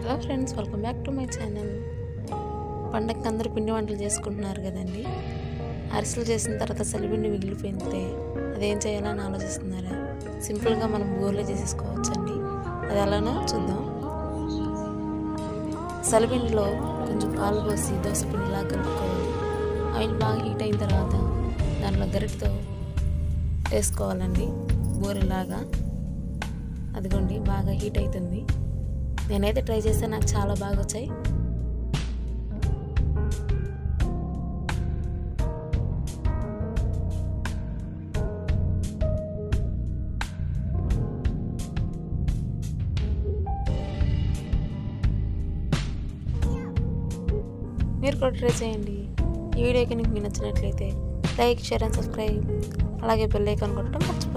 Hello friends, welcome back to my channel. పండగకి అందరూ పిండి వంటలు చేసుకుంటున్నారు కదండి. అరిసెలు చేసిన తర్వాత సలిపిండి మిగిలిపోయితే అదేం చేయాలని ఆలోచిస్తున్నారా? సింపుల్గా మనం బూరెలు చేసేసుకోవచ్చండి. అది ఎలానో చూద్దాం. సలిపిండిలో కొంచెం పాలు పోసి దోసపిండిలా కలుపుకోవాలి. ఆయిల్ బాగా హీట్ అయిన తర్వాత దాంట్లో గరిటతో వేసుకోవాలండి బూరెలాగా. అదిగోండి, బాగా హీట్ అవుతుంది. నేనైతే ట్రై చేస్తే నాకు చాలా బాగా వచ్చాయి. మీరు కూడా ట్రై చేయండి. ఈ వీడియోకి మీకు నచ్చినట్లయితే లైక్, షేర్ అండ్ సబ్స్క్రైబ్, అలాగే బెల్ ఐకాన్ కొట్టడం మర్చిపోకండి.